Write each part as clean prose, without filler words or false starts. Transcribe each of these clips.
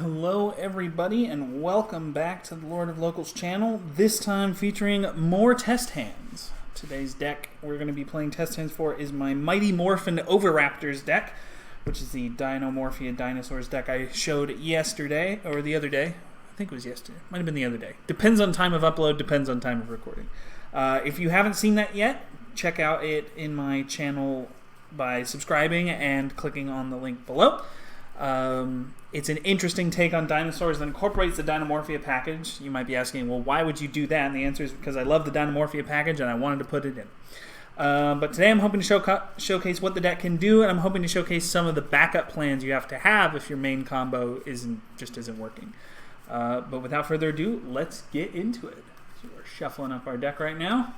Hello everybody and welcome back to the Lord of Locals channel, this time featuring more test hands. Today's deck we're going to be playing test hands for is my Mighty Morphin Oviraptors deck, which is the Dinomorphia Dinosaurs deck I showed yesterday, or the other day. I think it was yesterday. Might have been the other day. Depends on time of upload, depends on time of recording. If you haven't seen that yet, check out it in my channel by subscribing and clicking on the link below. It's an interesting take on dinosaurs that incorporates the Dinomorphia package. You might be asking, well, why would you do that? And the answer is because I love the Dinomorphia package and I wanted to put it in. But today I'm hoping to showcase what the deck can do, and I'm hoping to showcase some of the backup plans you have to have if your main combo isn't working. But without further ado, let's get into it. So we're shuffling up our deck right now.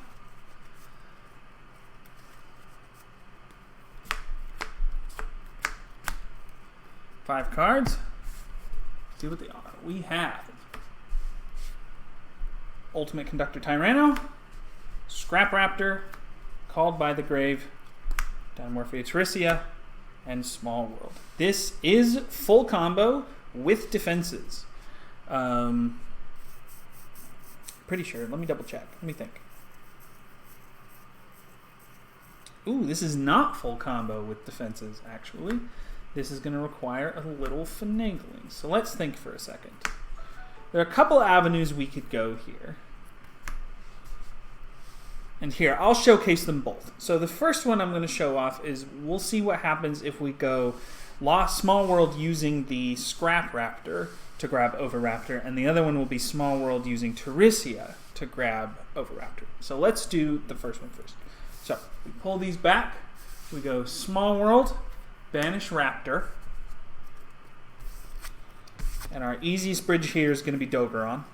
Five cards. Let's see what they are. We have Ultimate Conductor Tyranno, Scrap Raptor, Called by the Grave, Dinomorphia Tricia, and Small World. This is full combo with defenses. Pretty sure. Let me double check. Let me think. Ooh, this is not full combo with defenses, actually. This is going to require a little finagling. So let's think for a second. There are a couple avenues we could go here. And here, I'll showcase them both. So the first one I'm going to show off is we'll see what happens if we go Small World using the Scrap Raptor to grab Oviraptor, and the other one will be Small World using Tricia to grab Oviraptor. So let's do the first one first. So we pull these back. We go Small World, Banish Raptor, and our easiest bridge here is going to be Dogoron.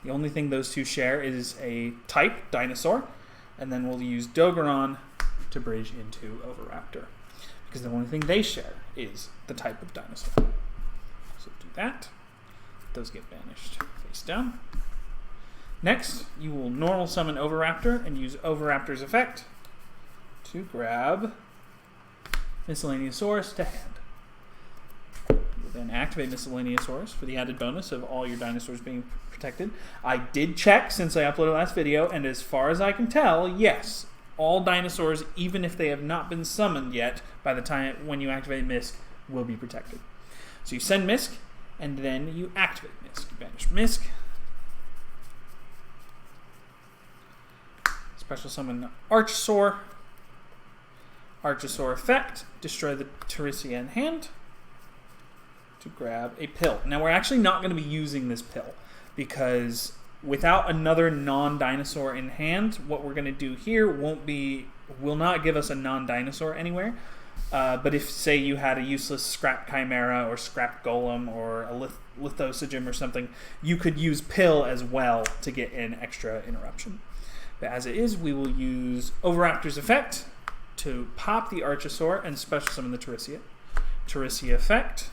The only thing those two share is a type, Dinosaur, and then we'll use Dogoron to bridge into Oviraptor, because the only thing they share is the type of dinosaur. So do that. Those get banished face down. Next, you will normal summon Oviraptor and use Oviraptor's effect to grab Miscellaneousaurus to hand. You'll then activate Miscellaneousaurus for the added bonus of all your dinosaurs being protected. I did check since I uploaded last video, and as far as I can tell, yes, all dinosaurs, even if they have not been summoned yet, by the time when you activate Misk, will be protected. So you send Misk, and then you activate Misk. Banish Misk. Special summon Archosaur. Archosaur effect, destroy the Tricia in hand to grab a pill. Now we're actually not going to be using this pill because without another non-dinosaur in hand, what we're going to do here will not give us a non-dinosaur anywhere. But if, say, you had a useless Scrap Chimera or Scrap Golem or a Lithosogem or something, you could use pill as well to get an extra interruption. But as it is, we will use Oviraptor's effect to pop the Archosaur and special summon the Tricia. Tricia effect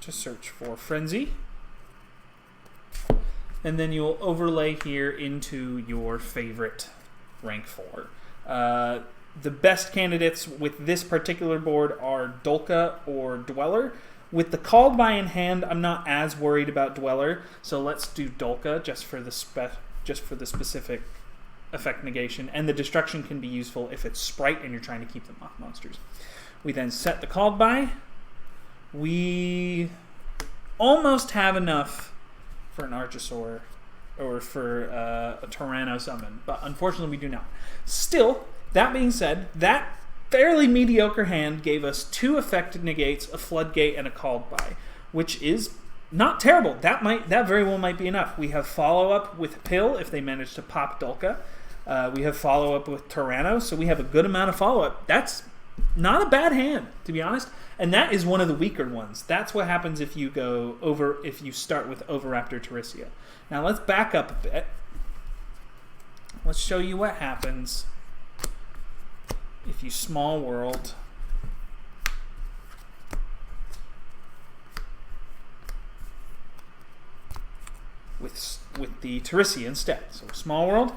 to search for Frenzy. And then you'll overlay here into your favorite rank 4. The best candidates with this particular board are Dolka or Dweller. With the Called by in hand, I'm not as worried about Dweller, so let's do Dolka just for the specific effect negation, and the destruction can be useful if it's Sprite and you're trying to keep them off monsters. We then set the Called by. We almost have enough for an Archosaur or for a Tyranno summon, but unfortunately we do not. Still, that being said, that fairly mediocre hand gave us 2 effect negates, a Floodgate, and a Called by, which is not terrible. That very well might be enough. We have follow-up with Pill if they manage to pop Dolka. We have follow-up with Tyranno, so we have a good amount of follow-up. That's not a bad hand, to be honest. And that is one of the weaker ones. That's what happens if you start with Oviraptor Tricia. Now let's back up a bit. Let's show you what happens if you Small World with the Tricia instead. So Small World,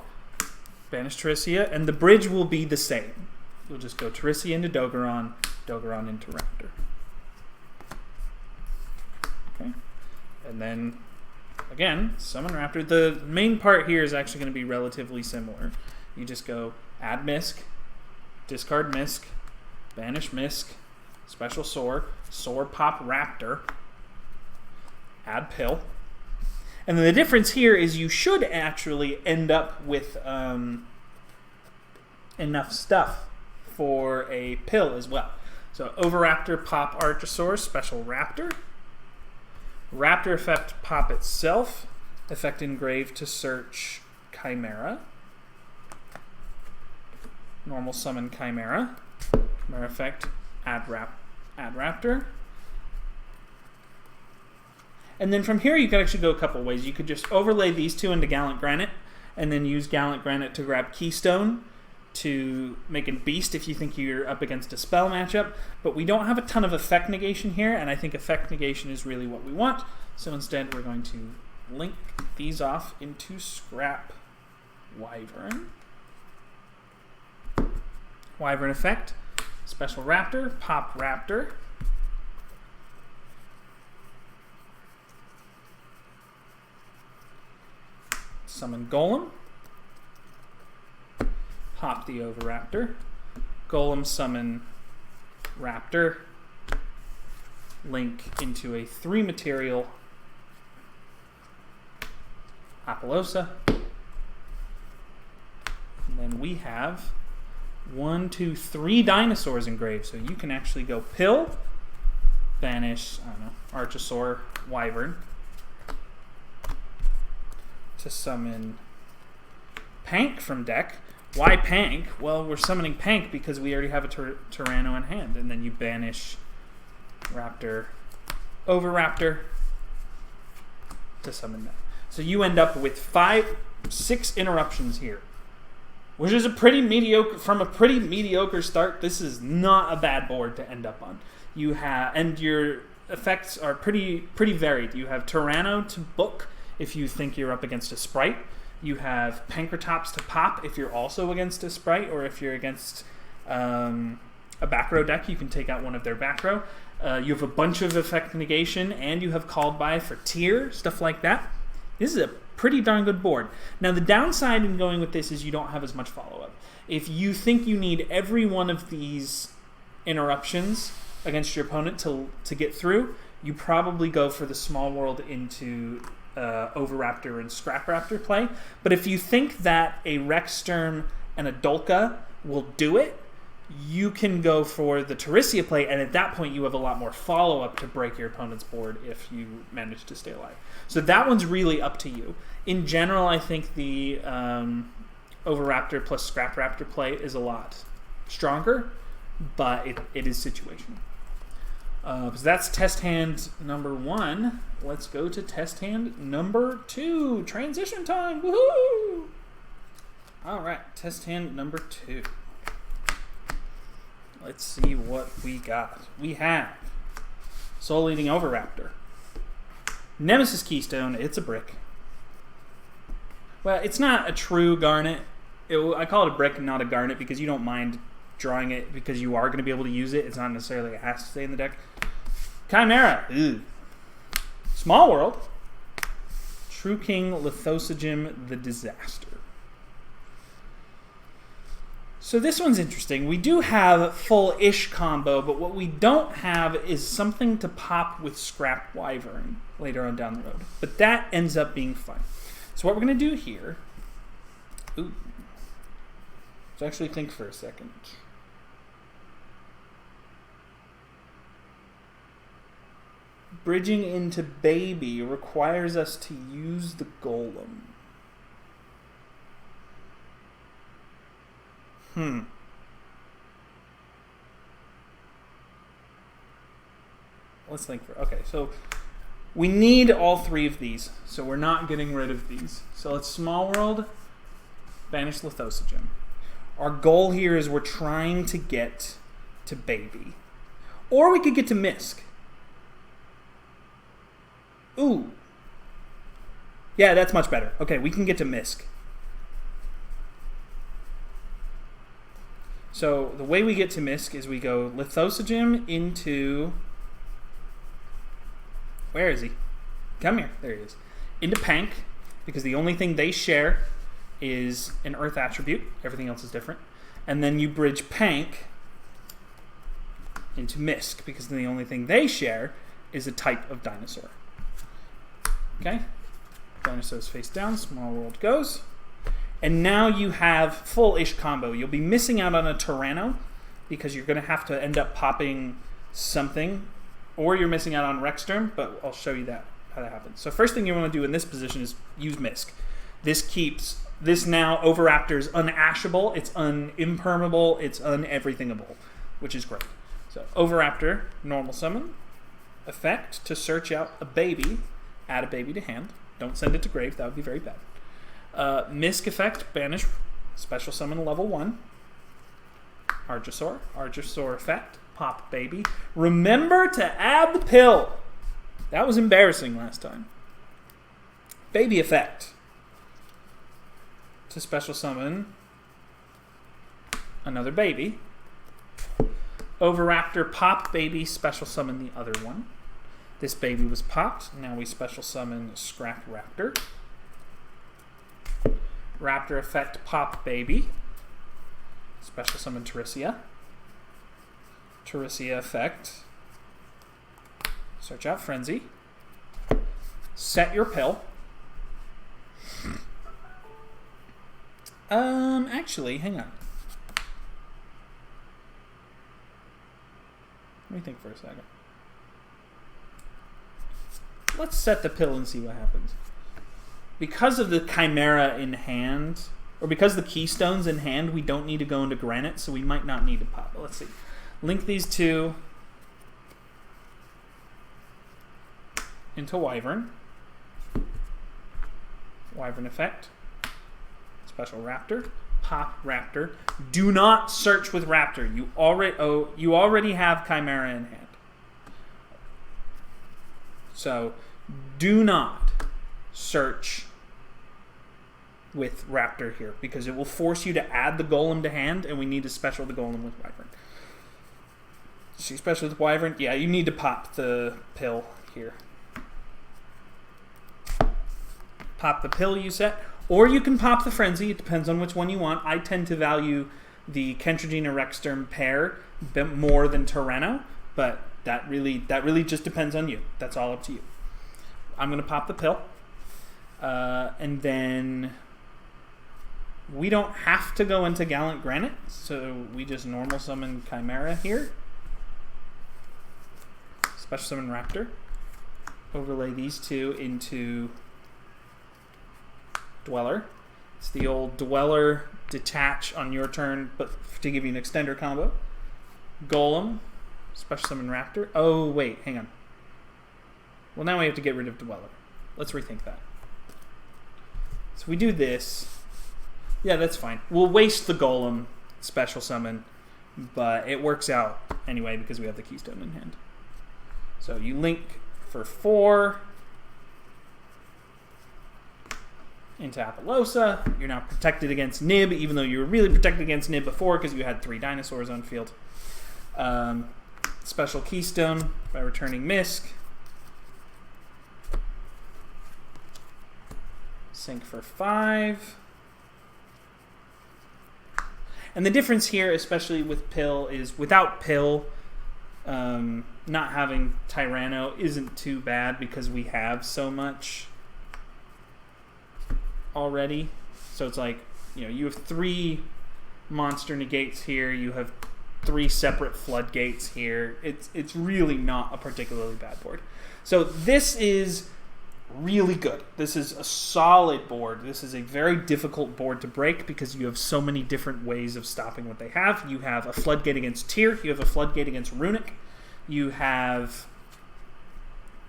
banish Tricia, and the bridge will be the same. You'll just go Tricia into Dogoron, Dogoron into Raptor. Okay. And then, again, summon Raptor. The main part here is actually going to be relatively similar. You just go add Misk, discard Misk, banish Misk, special Soar, Soar pop Raptor, add Pill. And then the difference here is you should actually end up with enough stuff for a Pill as well. So Overraptor, pop Archosaur, special Raptor. Raptor effect, pop itself. Effect engrave to search Chimera. Normal summon Chimera. Chimera effect, add Raptor. And then from here you could actually go a couple ways. You could just overlay these two into Gallant Granite and then use Gallant Granite to grab Keystone to make a beast if you think you're up against a spell matchup. But we don't have a ton of effect negation here, and I think effect negation is really what we want. So instead we're going to link these off into Scrap Wyvern. Wyvern effect, special Raptor, pop Raptor. Summon Golem. Pop the Overraptor. Golem summon Raptor. Link into a 3 material Apollosa. And then we have 1, 2, 3 dinosaurs engraved. So you can actually go Pill, banish, I don't know, Archosaur, Wyvern, to summon Pank from deck. Why Pank? Well, we're summoning Pank because we already have a Tyranno in hand. And then you banish Raptor, Overraptor to summon that. So you end up with 6 interruptions here, which is a pretty mediocre, from a pretty mediocre start. This is not a bad board to end up on. You have, and your effects are pretty varied. You have Tyranno to book if you think you're up against a Sprite. You have Pankratops to pop if you're also against a Sprite, or if you're against a back row deck, you can take out one of their back row. You have a bunch of effect negation, and you have called by for tier, stuff like that. This is a pretty darn good board. Now, the downside in going with this is you don't have as much follow-up. If you think you need every one of these interruptions against your opponent to get through, you probably go for the small world into Overraptor and Scrap Raptor play. But if you think that a Rexsturm and a Dolka will do it, you can go for the Terissia play, and at that point you have a lot more follow-up to break your opponent's board if you manage to stay alive. So that one's really up to you. In general, I think the Overraptor plus Scrap Raptor play is a lot stronger, but it is situational. So that's test hand number 1. Let's go to test hand number 2. Transition time. Woohoo! All right, test hand number 2. Let's see what we got. We have Soul Eating Overraptor, Nemesis Keystone. It's a brick. Well, it's not a true garnet. I call it a brick and not a garnet because you don't mind drawing it because you are going to be able to use it. It's not necessarily it has to stay in the deck. Chimera. Ew. Small World. True King Lithosogym the Disaster. So this one's interesting. We do have full-ish combo, but what we don't have is something to pop with Scrap Wyvern later on down the road. But that ends up being fun. So what we're going to do here... Ooh. Let's actually think for a second. Bridging into Baby requires us to use the Golem. Let's think for... Okay, so we need all 3 of these, so we're not getting rid of these. So let's Small World, banish Lithosogym. Our goal here is we're trying to get to Baby. Or we could get to Misk. Ooh. Yeah, that's much better. Okay, we can get to Misk. So the way we get to Misk is we go Lithosogym into Where is he? Come here. There he is. Into Pank, because the only thing they share is an Earth attribute. Everything else is different. And then you bridge Pank into Misk, because the only thing they share is a type of dinosaur. Okay? Dinosaurs face down, Small World goes. And now you have full-ish combo. You'll be missing out on a Tyranno, because you're going to have to end up popping something, or you're missing out on Rexterm, but I'll show you how that happens. So first thing you want to do in this position is use Misk. This now Oviraptor is unashable, it's unimpermeable, it's uneverythingable, which is great. So Oviraptor, normal summon, effect to search out a baby, add a baby to hand. Don't send it to grave, that would be very bad. Misk effect, banish, special summon level 1. Archosaur effect, pop baby. Remember to add the pill. That was embarrassing last time. Baby effect. To special summon another baby. Oviraptor, pop baby, special summon the other one. This baby was popped. Now we special summon Scrap Raptor. Raptor effect, pop baby. Special summon Terissia. Terissia effect. Search out Frenzy. Set your pill. Actually, hang on. Let me think for a second. Let's set the pill and see what happens. Because of the Chimera in hand, or because the Keystone's in hand, we don't need to go into Granite, so we might not need to pop. But let's see. Link these two into Wyvern. Wyvern effect. Special Raptor. Pop Raptor. Do not search with Raptor. You already have Chimera in hand. So do not search with Raptor here, because it will force you to add the Golem to hand, and we need to special the Golem with Wyvern. So you special with Wyvern? Yeah, you need to pop the pill here. Pop the pill you set, or you can pop the Frenzy. It depends on which one you want. I tend to value the Kentrigina Rexterm pair more than Tyranno, but that really just depends on you. That's all up to you. I'm going to pop the pill, and then we don't have to go into Gallant Granite, so we just normal summon Chimera here. Special summon Raptor. Overlay these two into Dweller. It's the old Dweller detach on your turn, but to give you an extender combo. Golem. Special summon Raptor. Oh, wait, hang on. Well, now we have to get rid of Dweller. Let's rethink that. So we do this. Yeah, that's fine. We'll waste the Golem special summon, but it works out anyway because we have the Keystone in hand. So you link for 4 into Apollosa. You're now protected against Nib, even though you were really protected against Nib before because you had 3 dinosaurs on field. Special Keystone by returning Misk. Sink for 5. And the difference here, especially with Pill, is without Pill, not having Tyranno isn't too bad because we have so much already. So it's like, you have 3 monster negates here. You have 3 separate floodgates here. It's really not a particularly bad board. So this is really good. This is a solid board. This is a very difficult board to break because you have so many different ways of stopping what they have. You have a floodgate against Tyr. You have a floodgate against Runic. You have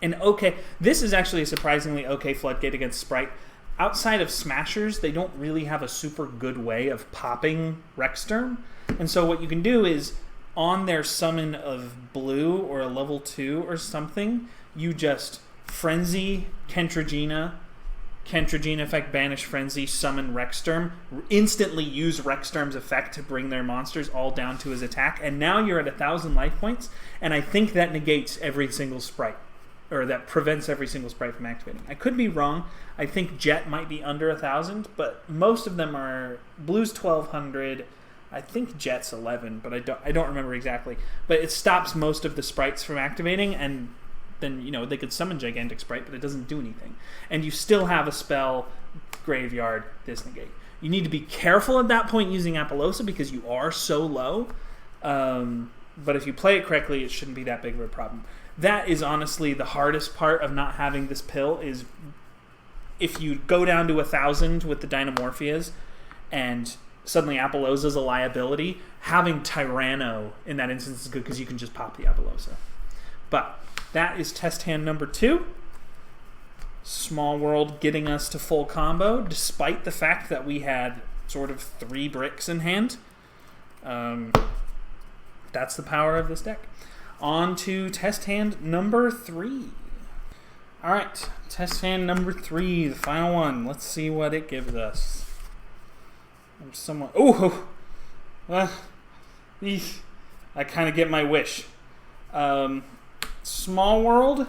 an okay... This is actually a surprisingly okay floodgate against Sprite. Outside of Smashers, they don't really have a super good way of popping Rexterm. And so what you can do is, on their summon of blue or a level 2 or something, you just Frenzy, Kentrigina effect, banish Frenzy, summon Rexterm, instantly use Rexterm's effect to bring their monsters all down to his attack, and now you're at 1,000 life points, and I think that negates every single Sprite. or that prevents every single sprite from activating. I could be wrong. I think Jet might be under 1,000, but most of them are. Blue's 1,200. I think Jet's 11, but I don't remember exactly. But it stops most of the sprites from activating, and then they could summon Gigantic Sprite, but it doesn't do anything. And you still have a spell, Graveyard, Disnegate. You need to be careful at that point using Apollousa because you are so low. But if you play it correctly, it shouldn't be that big of a problem. That is honestly the hardest part of not having this pill is if you go down to 1,000 with the Dinomorphias and suddenly Apollousa is a liability, having Tyranno in that instance is good because you can just pop the Apollousa. But that is test hand number 2. Small World getting us to full combo, despite the fact that we had sort of 3 bricks in hand. That's the power of this deck. On to test hand number 3. Alright, test hand number 3, the final one. Let's see what it gives us. Someone. I kind of get my wish. Small World,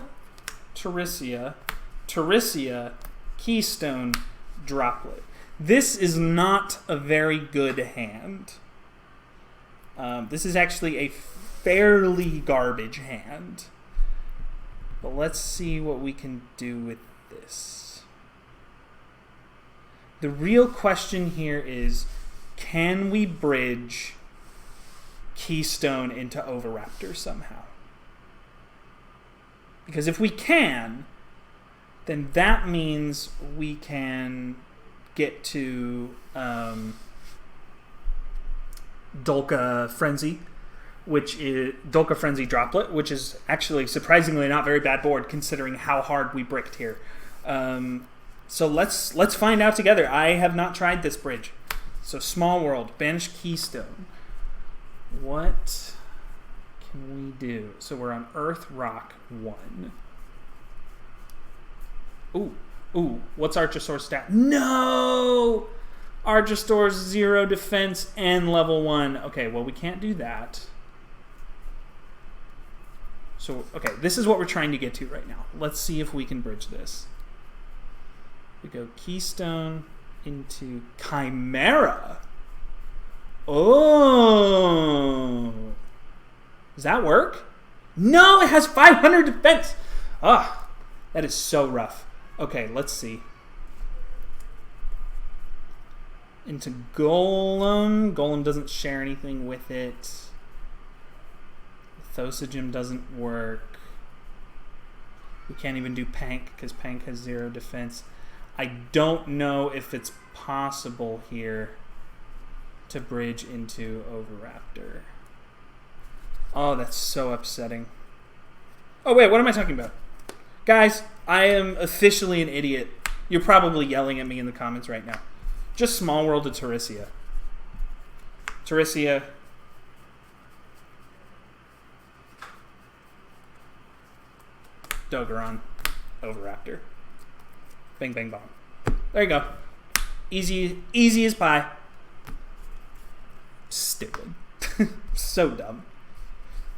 Teresia, Keystone, Droplet. This is not a very good hand. This is actually a fairly garbage hand. But let's see what we can do with this. The real question here is, can we bridge Keystone into Oviraptor somehow? Because if we can, then that means we can get to Dolka Frenzy, which is Dolka Frenzy Droplet, which is actually surprisingly not very bad board considering how hard we bricked here. So let's find out together. I have not tried this bridge. So Small World, banish Keystone. What can we do? So we're on Earth Rock 1. Ooh, what's Archosaur's stat? No! Archosaur's 0 defense and level 1. Okay, well we can't do that. So, okay, this is what we're trying to get to right now. Let's see if we can bridge this. We go Keystone into Chimera. Oh! Does that work? No, it has 500 defense! Ah, that is so rough. Okay, let's see. Into Golem. Golem doesn't share anything with it. Thosogem doesn't work. We can't even do Pank because Pank has 0 defense. I don't know if it's possible here to bridge into Oviraptor. Oh, that's so upsetting. Oh, wait, what am I talking about? Guys, I am officially an idiot. You're probably yelling at me in the comments right now. Just Small World to Teresia. Teresia. Dogeron. Oviraptor. Bang, bang, bomb. There you go. Easy as pie. Stupid. So dumb.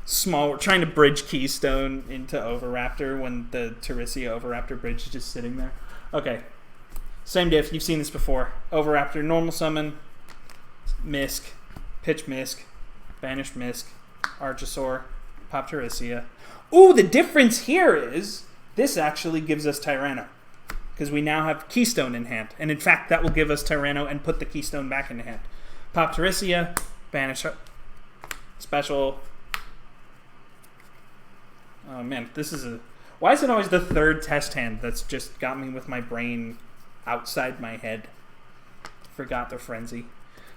Small, trying to bridge Keystone into Oviraptor when the Teresia Oviraptor bridge is just sitting there. Okay. Same diff. You've seen this before. Oviraptor, normal summon. Misk. Pitch Misk. Banish Misk. Archosaur. Pop Teresia. Ooh, the difference here is this actually gives us Tyranno. Because we now have Keystone in hand. And in fact, that will give us Tyranno and put the Keystone back into hand. Pop Teresia. Banish. Special. Oh man, this is a... Why is it always the third test hand that's just got me with my brain outside my head? Forgot the frenzy.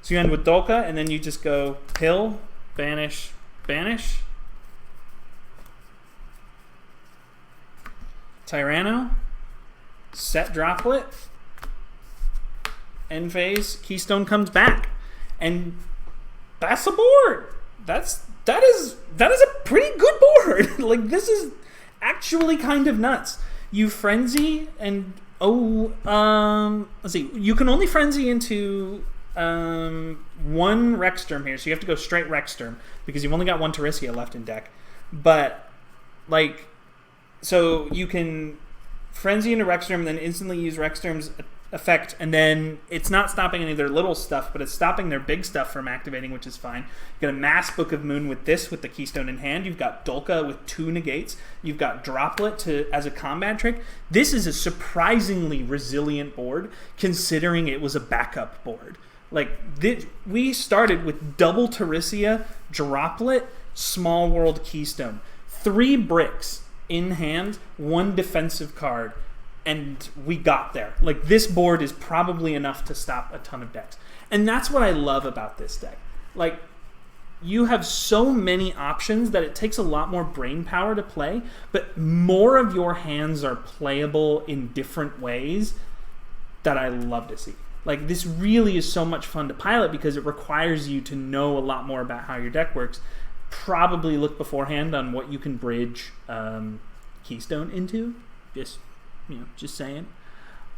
So you end with Dolka, and then you just go Pill, Banish, Banish. Tyranno. Set Droplet. End phase. Keystone comes back. And that's the board. That is a pretty good board. Like, this is actually kind of nuts. You frenzy and let's see. You can only frenzy into one Rexsturm here, so you have to go straight Rexsturm because you've only got one Teresia left in deck. But like So you can Frenzy into Rexterm and then instantly use Rexterm's effect, and then it's not stopping any of their little stuff, but it's stopping their big stuff from activating, which is fine. You've got a Mass Book of Moon with this, with the Keystone in hand. You've got Dolka with 2 negates. You've got Droplet as a combat trick. This is a surprisingly resilient board, considering it was a backup board. Like, we started with double Terisia, Droplet, Small World, Keystone. 3 bricks in hand, 1 defensive card, and we got there. Like, this board is probably enough to stop a ton of decks. And that's what I love about this deck. Like, you have so many options that it takes a lot more brain power to play, but more of your hands are playable in different ways that I love to see. Like, this really is so much fun to pilot because it requires you to know a lot more about how your deck works. Probably look beforehand on what you can bridge Keystone into. Just saying.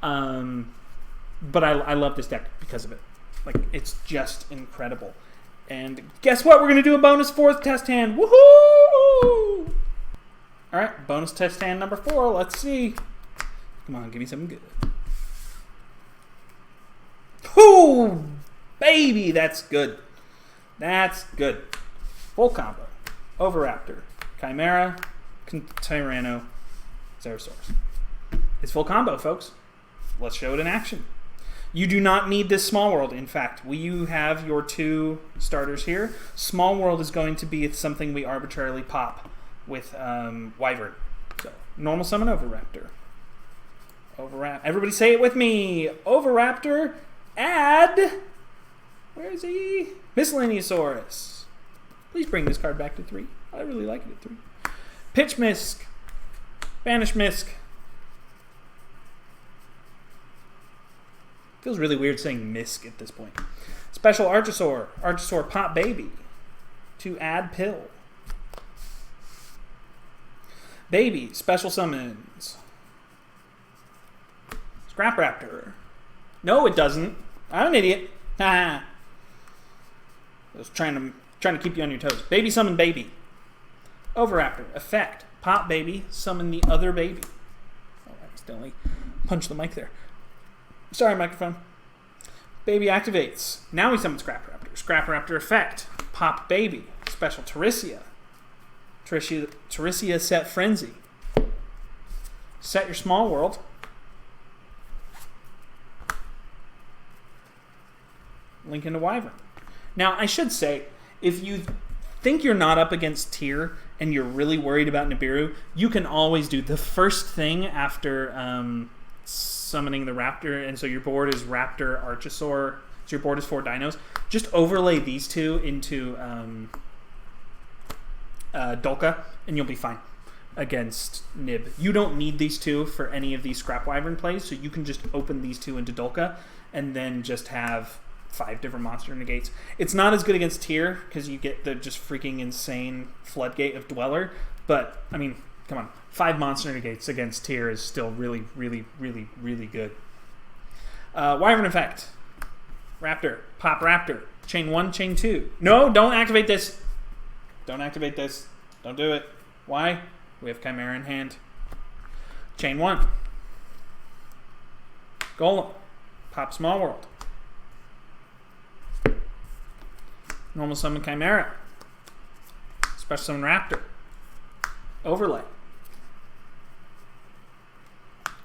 But I love this deck because of it. Like, it's just incredible. And guess what? We're going to do a bonus 4th test hand. Woohoo! Alright, bonus test hand number 4. Let's see. Come on, give me something good. Ooh, baby, that's good. That's good. Full combo. Overraptor, Chimera, Tyranno, Xerosaurus. It's full combo, folks. Let's show it in action. You do not need this Small World. In fact, you have your 2 starters here. Small World is going to be something we arbitrarily pop with Wyvern. So, normal summon Overraptor. Everybody say it with me. Overraptor. Add, where is he? Miscellaneousaurus. Please bring this card back to 3. I really like it at 3. Pitch Misk. Banish Misk. Feels really weird saying Misk at this point. Special Archosaur. Archosaur Pop Baby. To add Pill. Baby. Special Summons. Scrap Raptor. No, it doesn't. I'm an idiot. I was trying to keep you on your toes. Baby summon baby. Overraptor. Effect. Pop baby. Summon the other baby. Oh, I accidentally punched the mic there. Sorry, microphone. Baby activates. Now we summon Scrap Raptor. Scrap Raptor effect. Pop baby. Special Terisia. Terisia set Frenzy. Set your Small World. Link into Wyvern. Now, I should say, if you think you're not up against tier and you're really worried about Nibiru, you can always do the first thing after summoning the Raptor, and so your board is Raptor, Archosaur, so your board is 4 dinos. Just overlay these 2 into Dolka, and you'll be fine against Nib. You don't need these 2 for any of these Scrap Wyvern plays, so you can just open these 2 into Dolka, and then just have 5 different monster negates. It's not as good against tier because you get the just freaking insane floodgate of Dweller, but I mean, come on, 5 monster negates against tier is still really, really, really, really good. Wyvern effect. Raptor. Pop Raptor. Chain 1, chain 2. No, don't activate this. Don't activate this. Don't do it. Why? We have Chimera in hand. Chain 1. Golem. Pop Small World. Normal summon Chimera. Special summon Raptor. Overlay.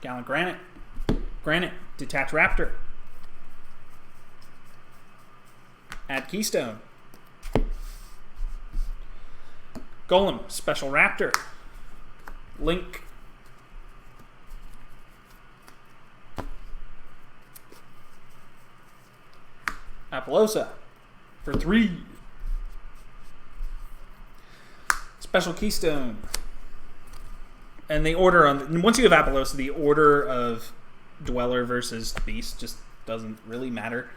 Gallant Granite. Granite. Detach Raptor. Add Keystone. Golem. Special Raptor. Link. Appaloosa. For 3. Special Keystone. And the order on once you have Appaloosa, the order of Dweller versus Beast just doesn't really matter.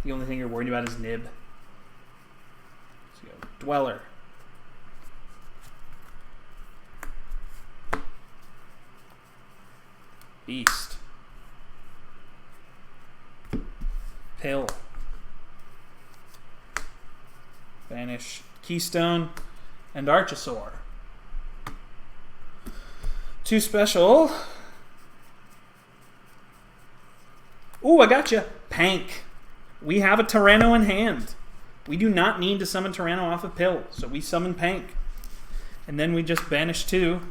The only thing you're worried about is Nib. So you go Dweller. Beast. Pill. Banish Keystone and Archosaur. 2 special. Ooh, I gotcha. Pank. We have a Tyranno in hand. We do not need to summon Tyranno off of Pill, so we summon Pank. And then we just banish 2.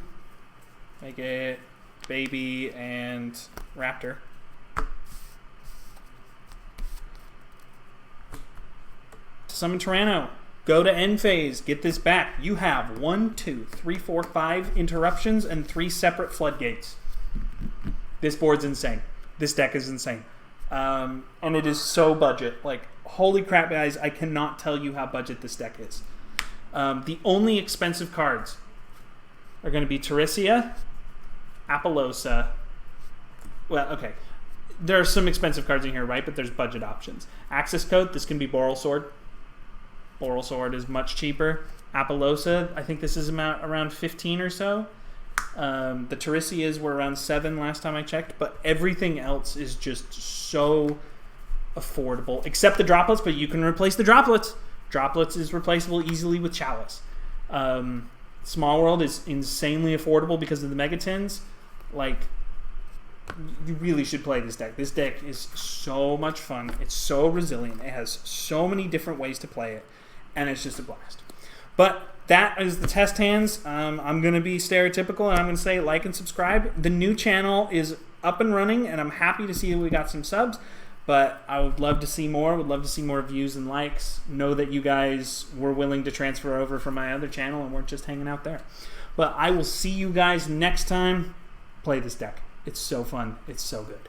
Make it Baby and Raptor. Summon Tyranno. Go to end phase. Get this back. You have 1, 2, 3, 4, 5 interruptions and 3 separate floodgates. This board's insane. This deck is insane. And it is so budget. Like, holy crap, guys. I cannot tell you how budget this deck is. The only expensive cards are going to be Teresia, Apollosa. Well, okay. There are some expensive cards in here, right? But there's budget options. Access code, this can be Boral Sword. Boral Sword is much cheaper. Apollosa, I think this is around 15 or so. The Teresias were around 7 last time I checked, but everything else is just so affordable, except the droplets, but you can replace the droplets. Droplets is replaceable easily with Chalice. Small World is insanely affordable because of the Megatins. Like, you really should play this deck. This deck is so much fun. It's so resilient. It has so many different ways to play it, and it's just a blast. But that is the test hands. I'm going to be stereotypical, and I'm going to say like and subscribe. The new channel is up and running, and I'm happy to see that we got some subs, but I would love to see more. Would love to see more views and likes. Know that you guys were willing to transfer over from my other channel and weren't just hanging out there. But I will see you guys next time. Play this deck. It's so fun. It's so good.